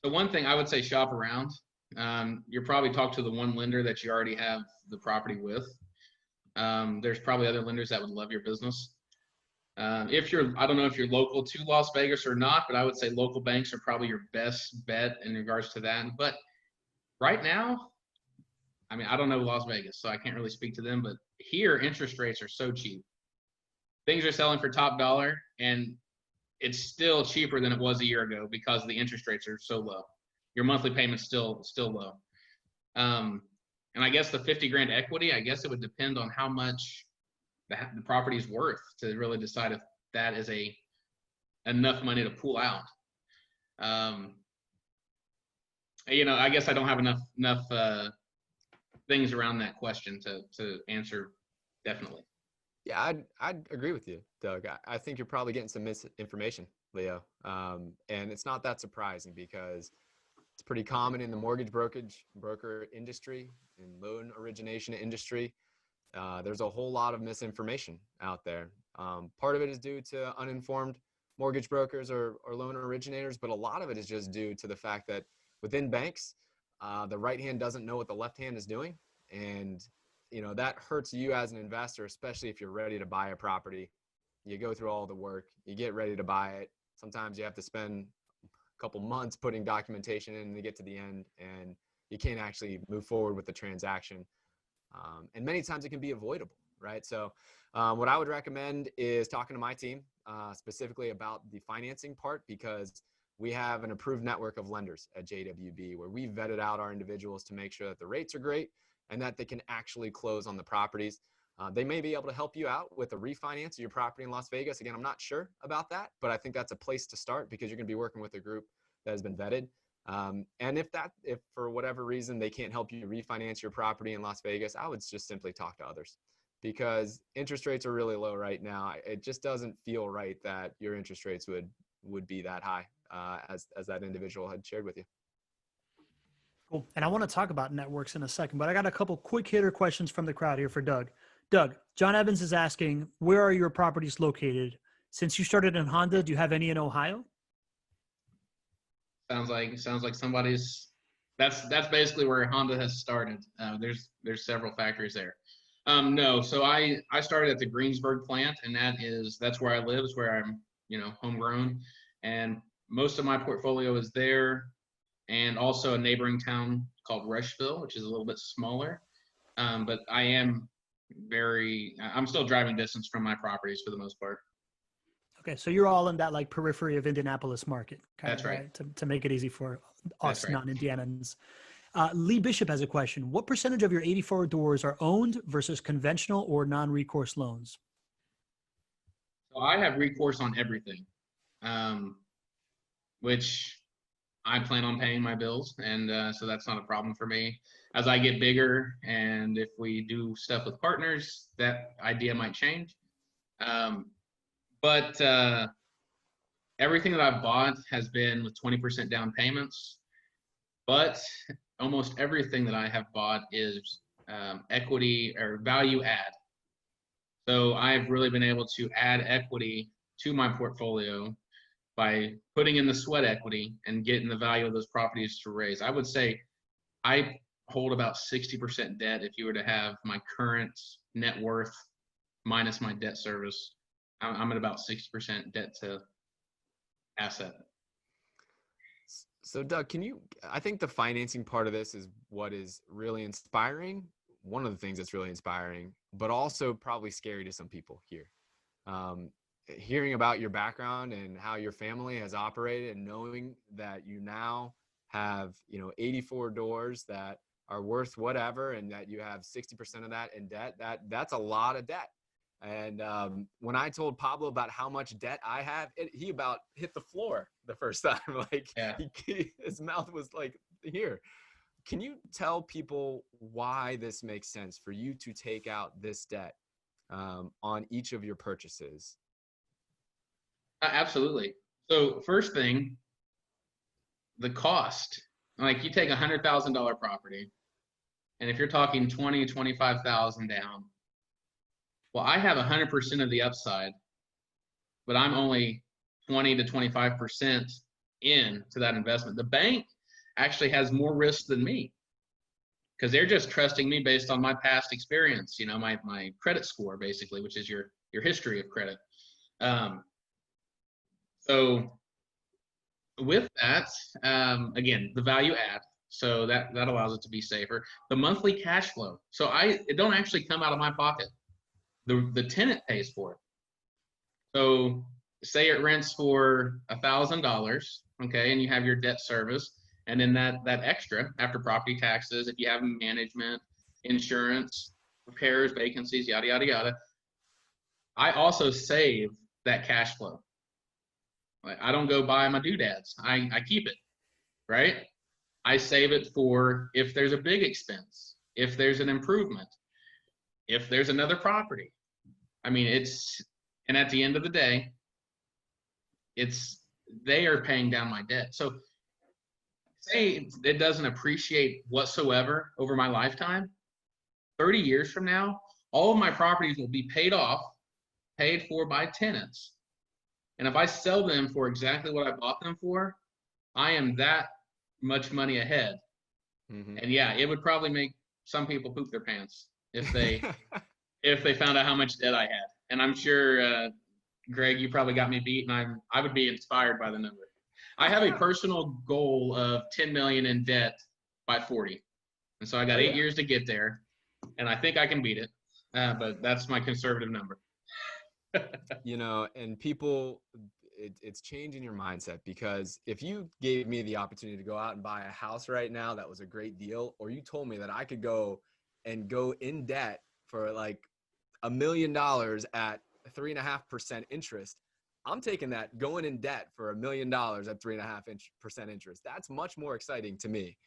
The one thing I would say, shop around. You're probably talk to the one lender that you already have the property with. There's probably other lenders that would love your business. I don't know if you're local to Las Vegas or not, but I would say local banks are probably your best bet in regards to that. But right now, I mean, I don't know Las Vegas, so I can't really speak to them, but here interest rates are so cheap. Things are selling for top dollar, and it's still cheaper than it was a year ago because the interest rates are so low. Your monthly payment's still low. And I guess the 50 grand equity, I guess it would depend on how much the property is worth to really decide if that is enough money to pull out. I guess I don't have enough things around that question to answer definitely. Yeah, I'd agree with you, Doug. I think you're probably getting some misinformation, Leo. And it's not that surprising because it's pretty common in the mortgage broker industry and loan origination industry. There's a whole lot of misinformation out there. Part of it is due to uninformed mortgage brokers or loan originators, but a lot of it is just due to the fact that within banks, the right hand doesn't know what the left hand is doing. And that hurts you as an investor, especially if you're ready to buy a property. You go through all the work, you get ready to buy it. Sometimes you have to spend a couple months putting documentation in to get to the end, and you can't actually move forward with the transaction. And many times it can be avoidable, right? So what I would recommend is talking to my team specifically about the financing part, because we have an approved network of lenders at JWB where we vetted out our individuals to make sure that the rates are great and that they can actually close on the properties. They may be able to help you out with a refinance of your property in Las Vegas. Again, I'm not sure about that, but I think that's a place to start because you're going to be working with a group that has been vetted. And if for whatever reason they can't help you refinance your property in Las Vegas, I would just simply talk to others, because interest rates are really low right now. It just doesn't feel right that your interest rates would be that high, as that individual had shared with you. Cool. And I want to talk about networks in a second, but I got a couple quick hitter questions from the crowd here for Doug. Doug, John Evans is asking, where are your properties located? Since you started in Honda, do you have any in Ohio? Sounds like somebody's. That's basically where Honda has started. There's several factories there. No, so I started at the Greensburg plant, and that's where I live. It's where I'm homegrown, and most of my portfolio is there, and also a neighboring town called Rushville, which is a little bit smaller. But I'm still driving distance from my properties for the most part. Okay, so you're all in that like periphery of Indianapolis market. That's right. To make it easy for us right. non-Indianans. Lee Bishop has a question. What percentage of your 84 doors are owned versus conventional or non-recourse loans? So I have recourse on everything, which I plan on paying my bills, and so that's not a problem for me. As I get bigger, and if we do stuff with partners, that idea might change. But everything that I've bought has been with 20% down payments. But almost everything that I have bought is equity or value add. So I've really been able to add equity to my portfolio by putting in the sweat equity and getting the value of those properties to raise. I would say I hold about 60% debt if you were to have my current net worth minus my debt service. I'm at about 60% debt to asset. So Doug, I think the financing part of this is what is really inspiring. One of the things that's really inspiring, but also probably scary to some people here. Hearing about your background and how your family has operated, and knowing that you now have, 84 doors that are worth whatever, and that you have 60% of that in debt, that's a lot of debt. And when I told Pablo about how much debt I have, he about hit the floor the first time. His mouth was like here. Can you tell people why this makes sense for you to take out this debt on each of your purchases? Absolutely. So first thing, the cost. Like, you take $100,000 property, and if you're talking 25,000 down, well, I have 100% of the upside, but I'm only 20 to 25% in to that investment. The bank actually has more risk than me because they're just trusting me based on my past experience, my credit score, basically, which is your history of credit. So with that, again, the value add, so that allows it to be safer. The monthly cash flow. So it don't actually come out of my pocket. The tenant pays for it. So say it rents for $1,000, okay, and you have your debt service, And then that extra after property taxes, if you have management, insurance, repairs, vacancies, yada, yada, yada, I also save that cash flow. Like, I don't go buy my doodads. I keep it, right? I save it for if there's a big expense, if there's an improvement, if there's another property. I mean, and at the end of the day, they are paying down my debt. So say it doesn't appreciate whatsoever over my lifetime, 30 years from now, all of my properties will be paid off, paid for by tenants. And if I sell them for exactly what I bought them for, I am that much money ahead. Mm-hmm. And yeah, it would probably make some people poop their pants if they found out how much debt I had. And I'm sure, Greg, you probably got me beat, and I would be inspired by the number. I have a personal goal of 10 million in debt by 40. And so I got 8 years to get there, and I think I can beat it. But that's my conservative number. And people, it's changing your mindset, because if you gave me the opportunity to go out and buy a house right now, that was a great deal. Or you told me that I could go in debt for like $1 million at 3.5% interest. I'm taking that, going in debt for $1 million at 3.5% interest. That's much more exciting to me.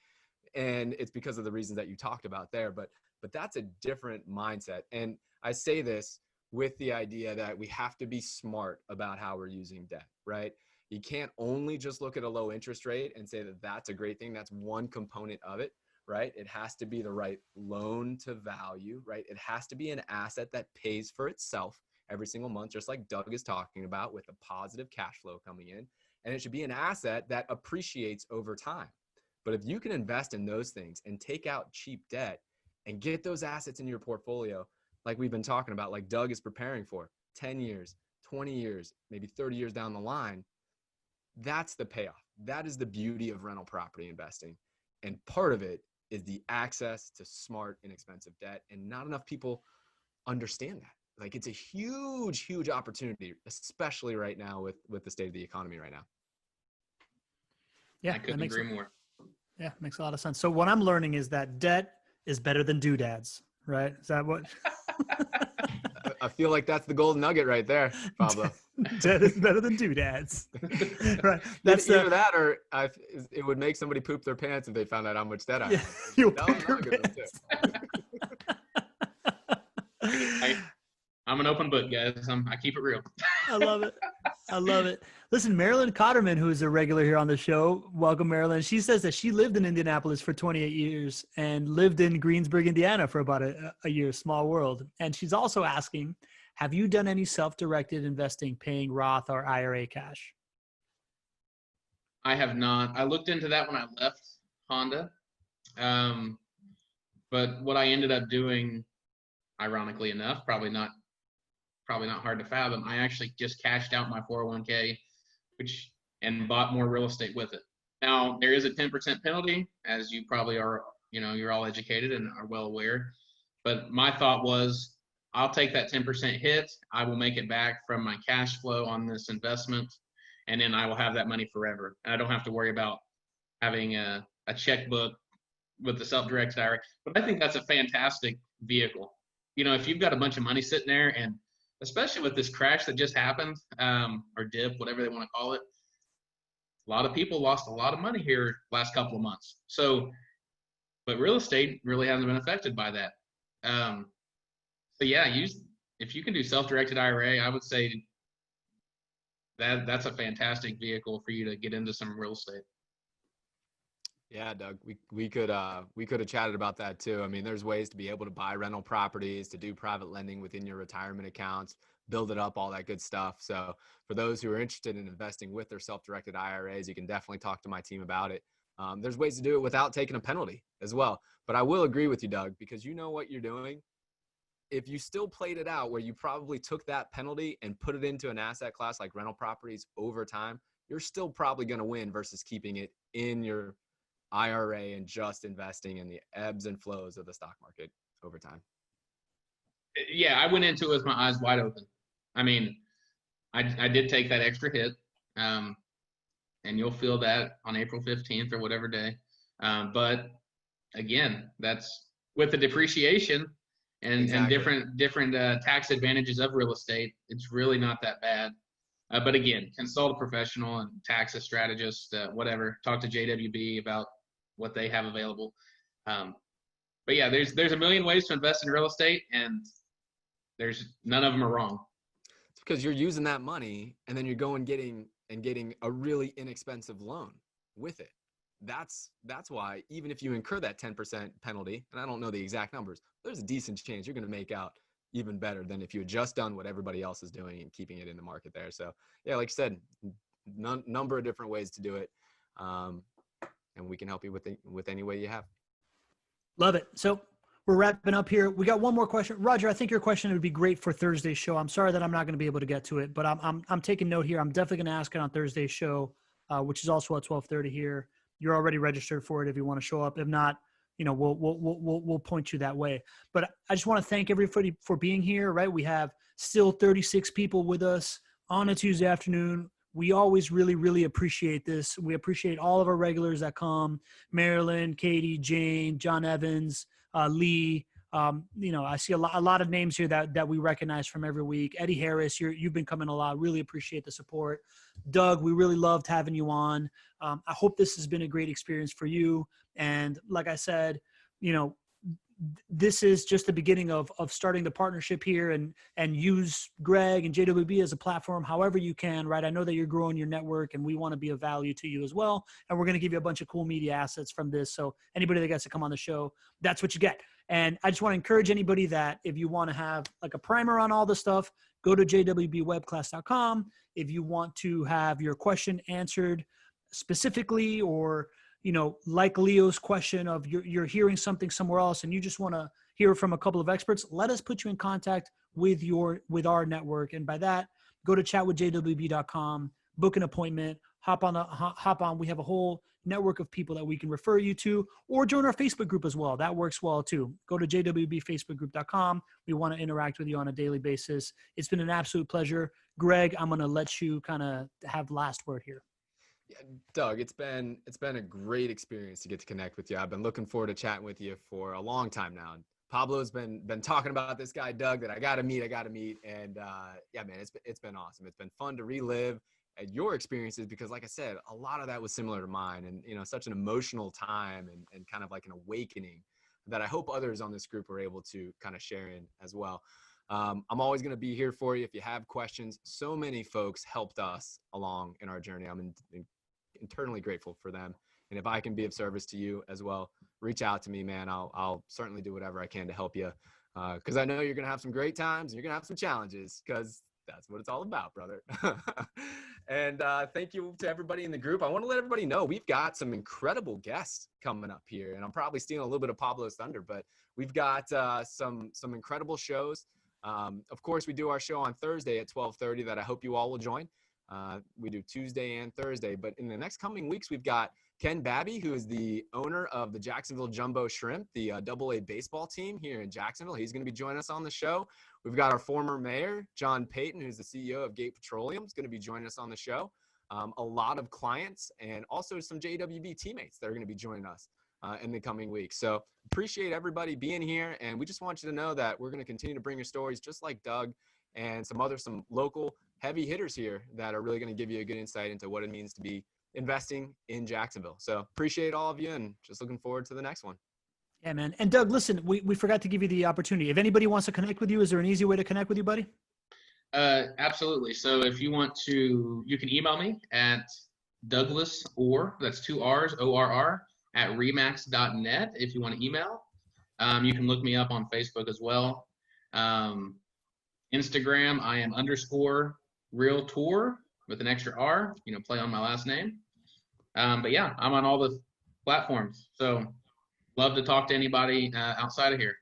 And it's because of the reasons that you talked about there, but that's a different mindset. And I say this with the idea that we have to be smart about how we're using debt, right? You can't only just look at a low interest rate and say that that's a great thing. That's one component of it, right? It has to be the right loan to value, right? It has to be an asset that pays for itself every single month, just like Doug is talking about, with a positive cash flow coming in. And it should be an asset that appreciates over time. But if you can invest in those things and take out cheap debt and get those assets in your portfolio, like we've been talking about, like Doug is preparing for 10 years, 20 years, maybe 30 years down the line, that's the payoff. That is the beauty of rental property investing. And part of it is the access to smart, inexpensive debt. And not enough people understand that. Like, it's a huge, huge opportunity, especially right now with the state of the economy right now. Yeah, I couldn't agree more. Yeah, makes a lot of sense. So what I'm learning is that debt is better than doodads, right? Is that what? I feel like that's the golden nugget right there, Pablo. Debt is better than doodads. Right. That's either that, or it would make somebody poop their pants if they found out how much debt I had. You'll poop your pants. I'm an open book, guys. I keep it real. I love it. I love it. Listen, Marilyn Cotterman, who is a regular here on the show, welcome, Marilyn. She says that she lived in Indianapolis for 28 years and lived in Greensburg, Indiana for about a year, small world. And she's also asking, have you done any self-directed investing, paying Roth or IRA cash? I have not. I looked into that when I left Honda. But what I ended up doing, ironically enough, probably not hard to fathom, I actually just cashed out my 401k, and bought more real estate with it. Now, there is a 10% penalty, as you probably are, you're all educated and are well aware. But my thought was, I'll take that 10% hit. I will make it back from my cash flow on this investment, and then I will have that money forever. And I don't have to worry about having a checkbook with the self-directed IRA. But I think that's a fantastic vehicle. If you've got a bunch of money sitting there, and especially with this crash that just happened, or dip, whatever they want to call it, a lot of people lost a lot of money here last couple of months. So, but real estate really hasn't been affected by that. So yeah, if you can do self-directed IRA, I would say that's a fantastic vehicle for you to get into some real estate. Yeah, Doug, we could have chatted about that too. I mean, there's ways to be able to buy rental properties, to do private lending within your retirement accounts, build it up, all that good stuff. So for those who are interested in investing with their self-directed IRAs, you can definitely talk to my team about it. There's ways to do it without taking a penalty as well. But I will agree with you, Doug, because you know what you're doing. If you still played it out where you probably took that penalty and put it into an asset class like rental properties over time, you're still probably going to win versus keeping it in your IRA and just investing in the ebbs and flows of the stock market over time. Yeah, I went into it with my eyes wide open. I mean, I did take that extra hit. and you'll feel that on April 15th or whatever day. But again, that's with the depreciation and different tax advantages of real estate. It's really not that bad. But again, consult a professional and tax a strategist, whatever. Talk to JWB about what they have available. But yeah, there's a million ways to invest in real estate, and there's none of them are wrong. It's because you're using that money and then you're going getting a really inexpensive loan with it. That's why even if you incur that 10% penalty, and I don't know the exact numbers, there's a decent chance you're going to make out even better than if you had just done what everybody else is doing and keeping it in the market there. So yeah, like I said, number of different ways to do it. And we can help you with any way you have. Love it. So we're wrapping up here. We got one more question. Roger, I think your question would be great for Thursday's show. I'm sorry that I'm not going to be able to get to it, but I'm taking note here. I'm definitely going to ask it on Thursday's show, which is also at 12:30 here. You're already registered for it if you want to show up. If not, we'll point you that way. But I just want to thank everybody for being here, right? We have still 36 people with us on a Tuesday afternoon. We always really, really appreciate this. We appreciate all of our regulars that come: Marilyn, Katie, Jane, John Evans, Lee. I see a lot of names here that we recognize from every week. Eddie Harris, you've been coming a lot. Really appreciate the support. Doug, we really loved having you on. I hope this has been a great experience for you. And like I said, this is just the beginning of starting the partnership here, and use Greg and JWB as a platform however you can, right? I know that you're growing your network, and we want to be of value to you as well. And we're going to give you a bunch of cool media assets from this. So anybody that gets to come on the show, that's what you get. And I just want to encourage anybody that if you want to have like a primer on all the stuff, go to jwbwebclass.com. If you want to have your question answered specifically, or like Leo's question of you're hearing something somewhere else and you just want to hear from a couple of experts, let us put you in contact with our network. And by that, go to chatwithjwb.com, book an appointment, hop on. We have a whole network of people that we can refer you to, or join our Facebook group as well. That works well too. Go to jwbfacebookgroup.com. We want to interact with you on a daily basis. It's been an absolute pleasure. Greg, I'm going to let you kind of have last word here. Yeah, Doug, it's been a great experience to get to connect with you. I've been looking forward to chatting with you for a long time now. And Pablo's been talking about this guy, Doug, that I got to meet. And yeah, man, it's been awesome. It's been fun to relive your experiences, because like I said, a lot of that was similar to mine, and such an emotional time and kind of like an awakening that I hope others on this group are able to kind of share in as well. I'm always going to be here for you if you have questions. So many folks helped us along in our journey. I'm internally grateful for them. And if I can be of service to you as well, reach out to me, man. I'll certainly do whatever I can to help you, because I know you're going to have some great times and you're going to have some challenges, because that's what it's all about, brother. And thank you to everybody in the group. I want to let everybody know we've got some incredible guests coming up here, and I'm probably stealing a little bit of Pablo's thunder, but we've got some incredible shows. Of course, we do our show on Thursday at 12:30 that I hope you all will join. We do Tuesday and Thursday, but in the next coming weeks, we've got Ken Babby, who is the owner of the Jacksonville Jumbo Shrimp, the AA baseball team here in Jacksonville. He's going to be joining us on the show. We've got our former mayor, John Payton, who's the CEO of Gate Petroleum, is going to be joining us on the show. A lot of clients and also some JWB teammates that are going to be joining us in the coming weeks. So appreciate everybody being here. And we just want you to know that we're going to continue to bring your stories just like Doug and some local heavy hitters here that are really going to give you a good insight into what it means to be investing in Jacksonville. So appreciate all of you, and just looking forward to the next one. Yeah, man. And Doug, listen, we forgot to give you the opportunity. If anybody wants to connect with you, is there an easy way to connect with you, buddy? Absolutely. So if you want to, you can email me at Douglas, or that's 2 R's, ORR, at remax.net. If you want to email, you can look me up on Facebook as well. Instagram, I am _realtor with an extra R, play on my last name. But yeah, I'm on all the platforms. So love to talk to anybody outside of here.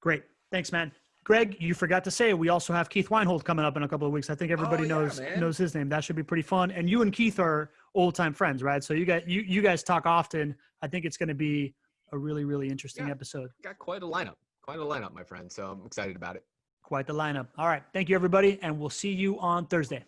Great. Thanks, man. Greg, you forgot to say, we also have Keith Weinhold coming up in a couple of weeks. I think everybody knows his name. That should be pretty fun. And you and Keith are old time friends, right? So you guys talk often. I think it's going to be a really, really interesting episode. Got quite a lineup, my friend. So I'm excited about it. Quite the lineup. All right. Thank you, everybody. And we'll see you on Thursday.